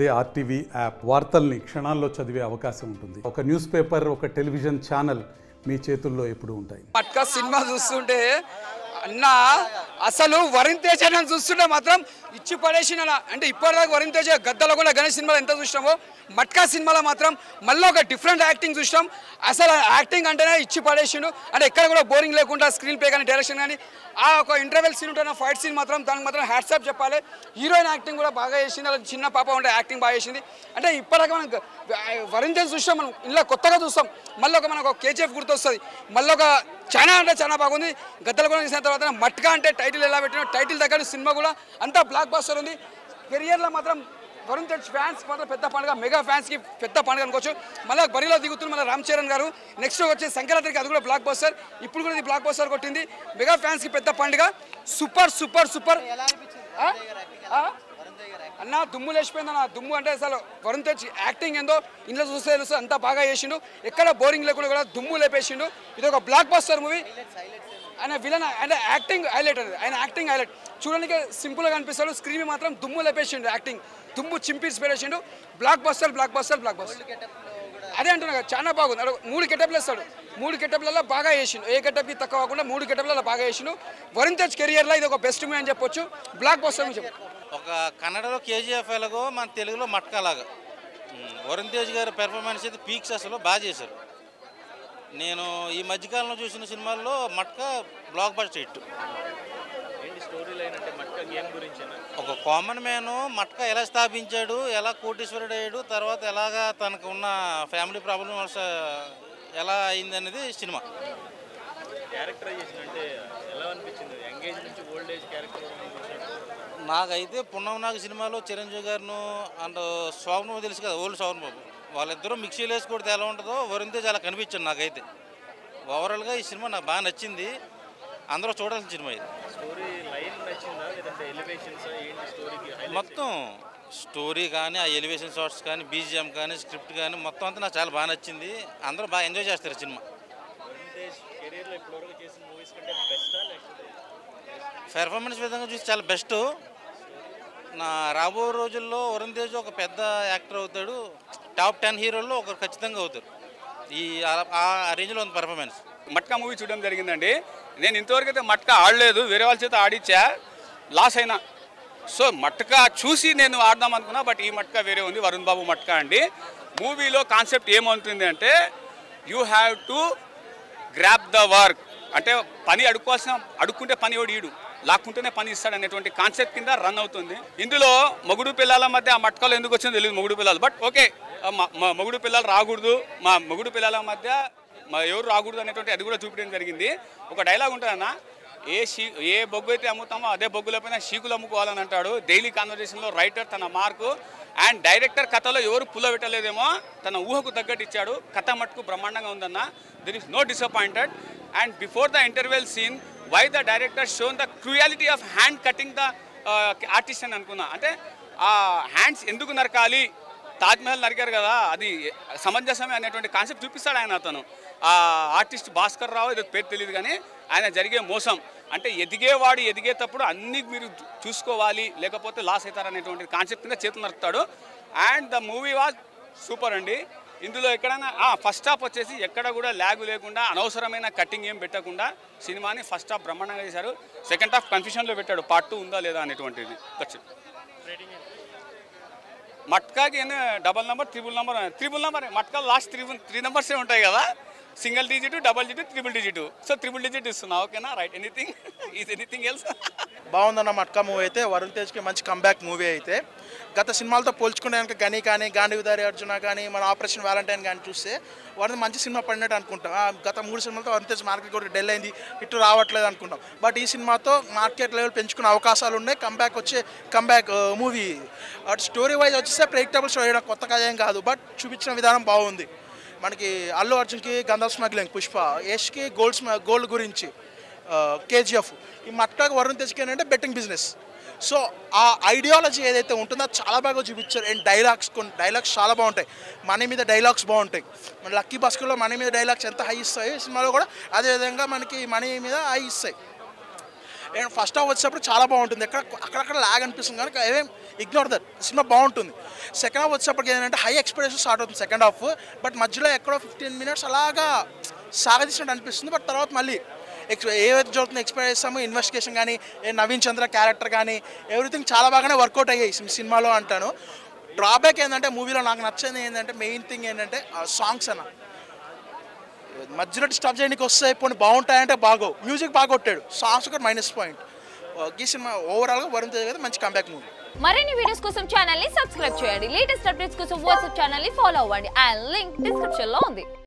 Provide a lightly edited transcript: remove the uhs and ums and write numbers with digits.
అదే RTV app వార్తల్ని క్షణాల్లో చదివే అవకాశం ఉంటుంది. ఒక న్యూస్ పేపర్, ఒక టెలివిజన్ ఛానల్ మీ చేతుల్లో ఎప్పుడు ఉంటాయి. మట్కా సినిమా చూస్తుంటే అన్న అసలు వరుణ్ తేజ్ అని చూస్తుంటే మాత్రం ఇచ్చి పడేసిన. అంటే ఇప్పటిదాకా వరుణ్ తేజ్ గద్దలో కూడా గణేష్ సినిమాలో ఎంత చూసినామో మట్కా సినిమాలో మాత్రం మళ్ళీ ఒక డిఫరెంట్ యాక్టింగ్ చూసినాం. అసలు యాక్టింగ్ అంటేనే ఇచ్చి పడేసిండు. అంటే ఎక్కడ కూడా బోరింగ్ లేకుండా స్క్రీన్ ప్లే కానీ డైరెక్షన్ కానీ ఆ ఒక ఇంటర్వెల్ సీన్ ఉంటున్న ఫైట్ సీన్ మాత్రం దానికి మాత్రం హ్యాట్సాప్ చెప్పాలి. హీరోయిన్ యాక్టింగ్ కూడా బాగా చేసింది. అలా చిన్న పాప ఉంటే యాక్టింగ్ బాగా చేసింది. అంటే ఇప్పటిదాకా మనం వరుణ్ తేజ్ చూస్తాం, మనం ఇలా కొత్తగా చూస్తాం. మళ్ళీ ఒక మనకు కేజీఎఫ్ గుర్తొస్తుంది. మళ్ళీ ఒక చాలా అంటే చాలా బాగుంది. గద్దలు కూడా చూసిన తర్వాత మట్కా అంటే టైటిల్ ఎలా పెట్టినా టైటిల్ దగ్గర సినిమా కూడా అంతా బ్లాక్ బస్టర్ ఉంది. కెరియర్లో మాత్రం వరుణ్ తేజ్ ఫ్యాన్స్ మాత్రం పెద్ద పండుగ, మెగా ఫ్యాన్స్కి పెద్ద పండుగ అనుకోవచ్చు. మళ్ళీ బరిలో దిగుతున్న మళ్ళీ రామ్ చరణ్ గారు నెక్స్ట్ వచ్చే సంక్రాంతికి అది కూడా బ్లాక్ బస్టర్. ఇప్పుడు కూడా ఇది బ్లాక్ బస్టర్ కొట్టింది. మెగా ఫ్యాన్స్కి పెద్ద పండుగ. సూపర్ సూపర్ సూపర్ అన్న. దుమ్ము లేచిపోయింది అన్న. దుమ్ము అంటే అసలు వరుణ్ తేజ్ యాక్టింగ్ ఏందో ఇంట్లో చూస్తే తెలుసు. అంతా బాగా చేసిండు, ఎక్కడ బోరింగ్ లేకుండా కూడా దుమ్ము లేపేసిండు. ఇది ఒక బ్లాక్ బస్టర్ మూవీ. ఆయన విలన్ అంటే యాక్టింగ్ హైలైట్, అది ఆయన యాక్టింగ్ హైలైట్. చూడడానికి సింపుల్గా అనిపిస్తాడు, స్క్రీన్ మాత్రం దుమ్ము లేపేసిండు. యాక్టింగ్ దుమ్ము చింపేసి పెట్టేసిండు. Blockbuster blockbuster blockbuster. అదే అంటున్నా కదా, చాలా బాగుంది. 3 గెటప్లు వేస్తాడు. 3 గెటప్లలో బాగా చేసిండు. ఏ గెటప్కి తక్కువ కాకుండా 3 గెటప్లలో బాగా చేసిండు. వరుణ్ తేజ్ కెరియర్లో ఇది ఒక బెస్ట్ మూవీ అని చెప్పొచ్చు. బ్లాక్ బస్టర్ అని చెప్పు. ఒక కన్నడలో కేజీఎఫ్ ఎలాగో మన తెలుగులో మట్కాలాగా వరుణ్ తేజ్ గారి పెర్ఫార్మెన్స్ అయితే పీక్స్ అసలు బాగా చేశారు. నేను ఈ మధ్యకాలంలో చూసిన సినిమాల్లో matka block buster hit. Story line అంటే మట్కా గేమ్ గురించి ఒక కామన్ మ్యాన్ మట్కా ఎలా స్థాపించాడు, ఎలా కోటీశ్వరుడు అయ్యాడు, తర్వాత ఎలాగా తనకు ఉన్న ఫ్యామిలీ ప్రాబ్లమ్స్ ఎలా అయింది అనేది సినిమా. క్యారెక్టరైజేషన్ అంటే ఎలా అనిపించింది? యంగేజ్ నుంచి ఓల్డ్ ఏజ్ క్యారెక్టర్ నాకైతే పున్నమనాగ సినిమాలో చిరంజీవి గారిను అండ్ శోభన్ తెలుసు కదా, ఓల్డ్ శోభన్ బాబు, వాళ్ళిద్దరూ మిక్సీలు వేసి కొడితే ఎలా ఉంటుందో వరుణ్ తేజ్ అలా కనిపించింది నాకైతే. ఓవరాల్గా ఈ సినిమా నాకు బాగా నచ్చింది. అందరూ చూడాల్సిన సినిమా ఇది. స్టోరీ లైన్ నచ్చిందా లేదంటే ఎలివేషన్స్ ఏంటి స్టోరీకి? మొత్తం స్టోరీ కానీ, ఆ ఎలివేషన్ షాట్స్ కానీ, బీజిఎం కానీ, స్క్రిప్ట్ కానీ మొత్తం అంతా నాకు చాలా బాగా నచ్చింది. అందరూ బాగా ఎంజాయ్ చేస్తారు సినిమా. వరుణ్ తేజ్ కెరీర్లో ఇప్పటివరకు చేసిన మూవీస్ కంటే బెస్టా లేకపోతే పెర్ఫార్మెన్స్ విధంగా చూసి చాలా బెస్ట్. నా రాబో రోజుల్లో వరుణ్ తేజ్ ఒక పెద్ద యాక్టర్ అవుతాడు. టాప్ 10 హీరోల్లో ఒకరు ఖచ్చితంగా అవుతారు. ఈ ఆ రేంజ్లో ఉంది పెర్ఫార్మెన్స్. మట్కా మూవీ చూడడం జరిగిందండి. నేను ఇంతవరకు అయితే మట్కా ఆడలేదు, వేరే వాళ్ళ చేత ఆడిచ్చా, లాస్ అయినా. సో మట్కా చూసి నేను ఆడదాం అనుకున్నా, బట్ ఈ మట్కా వేరే ఉంది. వరుణ్ బాబు మట్కా అండి. మూవీలో కాన్సెప్ట్ ఏమవుతుంది అంటే you have to grab the work. అంటే పని అడుక్కుంటే పని ఎవడు ఈడు, లాక్కుంటేనే పని ఇస్తాడు అనేటువంటి కాన్సెప్ట్ కింద రన్ అవుతుంది. ఇందులో మొగుడు పిల్లల మధ్య ఆ మట్కాలో ఎందుకు వచ్చిందో తెలియదు, మొగుడు పిల్లలు. బట్ ఓకే, మొగుడు పిల్లలు రాకూడదు, మా మొగుడు పిల్లల మధ్య ఎవరు రాకూడదు అనేటువంటి అది కూడా చూపించడం జరిగింది. ఒక డైలాగ్ ఉంటుందన్న, ఏ బొగ్గు అయితే అమ్ముతామో అదే బొగ్గులపైన షీకులు అమ్ముకోవాలని అంటాడు. డైలీ కాన్వర్జేషన్లో రైటర్ తన మార్కు అండ్ డైరెక్టర్ కథలో ఎవరు పుల్ల పెట్టలేదేమో తన ఊహకు తగ్గట్టు ఇచ్చాడు. కథ మట్టుకు బ్రహ్మాండంగా ఉందన్న. There is no disappointed. And before the interval scene why the director shown the cruelty of hand cutting the artist అని అనుకున్నా. అంటే ఆ హ్యాండ్స్ ఎందుకు నరకాలి, తాజ్మహల్ నరికారు కదా, అది సమంజసమే అనేటువంటి కాన్సెప్ట్ చూపిస్తాడు ఆయన. అతను ఆ ఆర్టిస్ట్ భాస్కర్ రావు, ఇది పేరు తెలియదు కానీ ఆయన జరిగే మోసం అంటే ఎదిగేవాడు ఎదిగేటప్పుడు అన్నీ మీరు చూసుకోవాలి, లేకపోతే లాస్ అవుతారనేటువంటి కాన్సెప్ట్ కింద చేతులు నరుకుతాడు. And the movie was super అండి. ఇందులో ఎక్కడైనా ఫస్ట్ హాఫ్ వచ్చేసి ఎక్కడ కూడా ల్యాగ్ లేకుండా, అనవసరమైన కటింగ్ ఏం పెట్టకుండా సినిమాని ఫస్ట్ హాఫ్ బ్రహ్మాండంగా చేశారు. సెకండ్ హాఫ్ కన్ఫ్యూషన్లో పెట్టాడు, పార్ట్ 2 ఉందా లేదా అనేటువంటిది. మట్కాకి double number, triple number Matka last 3 నెంబర్సే ఉంటాయి కదా, single digit, double digit, triple digit. So triple digit ఇస్తున్నా, ఓకేనా? రైట్. Anything else? బాగుందన్న మట్కా మూవీ అయితే. వరుణ్ తేజ్కి మంచి కంబ్యాక్ మూవీ అయితే. గత సినిమాలతో పోల్చుకునే కనుక గని కానీ, గాంధీవిదారి అర్జున కానీ, మన ఆపరేషన్ వ్యాలంటైన్ కానీ చూస్తే వరుణ్ మంచి సినిమా పడినట్టు అనుకుంటాం. గత 3 సినిమాలతో వరుణ్ తేజ్ మార్కెట్ కూడా డెల్ అయింది, ఇటు రావట్లేదు అనుకుంటాం. బట్ ఈ సినిమాతో మార్కెట్ లెవెల్ పెంచుకునే అవకాశాలు ఉన్నాయి. Comeback movie. అటు స్టోరీ వైజ్ వచ్చేస్తే ప్రెడిక్టబుల్ స్టోరీ, కొత్త కథ ఏం కాదు, బట్ చూపించిన విధానం బాగుంది. మనకి అల్లు అర్జున్కి గంధం స్మగ్లింగ్, పుష్ప, యష్కి గోల్డ్ గురించి కేజీఎఫ్, ఈ మట్కాకి వరుణ్ తేజ్కి ఏంటంటే బెట్టింగ్ బిజినెస్. సో ఆ ఐడియాలజీ ఏదైతే ఉంటుందో చాలా బాగా చూపించారు. అండ్ డైలాగ్స్ చాలా బాగుంటాయి. మనీ మీద డైలాగ్స్ బాగుంటాయి. మన లక్కీ భాస్కర్లో మనీ మీద డైలాగ్స్ ఎంత హై ఇస్తాయో ఈ సినిమాలో కూడా అదేవిధంగా మనకి మనీ మీద హై ఇస్తాయి. అండ్ ఫస్ట్ హాఫ్ వచ్చేటప్పుడు చాలా బాగుంటుంది, అక్కడక్కడ లాగ్ అనిపిస్తుంది కానీ ఏమేం ఇగ్నోర్ దట్, సినిమా బాగుంటుంది. సెకండ్ హాఫ్ వచ్చేటప్పటికి ఏంటంటే హై ఎక్స్పెక్టేషన్ స్టార్ట్ అవుతుంది సెకండ్ హాఫ్, బట్ మధ్యలో ఎక్కడో 15 minutes అలాగా సాగదీసినట్టు అనిపిస్తుంది. బట్ తర్వాత మళ్ళీ ఏవైతే జరుగుతుందో ఎక్స్పెక్ట్ చేస్తామో, ఇన్వెస్టిగేషన్ కానీ నవీన్ చంద్ర క్యారెక్టర్ కానీ ఎవ్రీథింగ్ చాలా బాగానే వర్కౌట్ అయ్యాయి సినిమాలో అంటాను. డ్రాబ్యాక్ ఏంటంటే మూవీలో నాకు నచ్చింది ఏంటంటే మెయిన్ థింగ్ ఏంటంటే సాంగ్స్ అన్న మధ్యలో స్టాప్ చేయడానికి వస్తాయి, పోనీ బాగుంటాయంటే బాగోవు, మ్యూజిక్ బాగా కొట్టాడు, సాంగ్స్ ఒక మైనస్ పాయింట్. ఈ సినిమా ఓవరాల్గా వరుణ్ తేజ్ గారు మంచి కంబ్యాక్ మూవీ. మరిన్ని వీడియోస్ కోసం ఛానల్ ని సబ్స్క్రైబ్ చేయండి. లేటెస్ట్ అప్డేట్స్ కోసం వాట్సాప్ ఛానల్ ని ఫాలో అవ్వండి. అండ్ లింక్ డిస్క్రిప్షన్ లో ఉంది.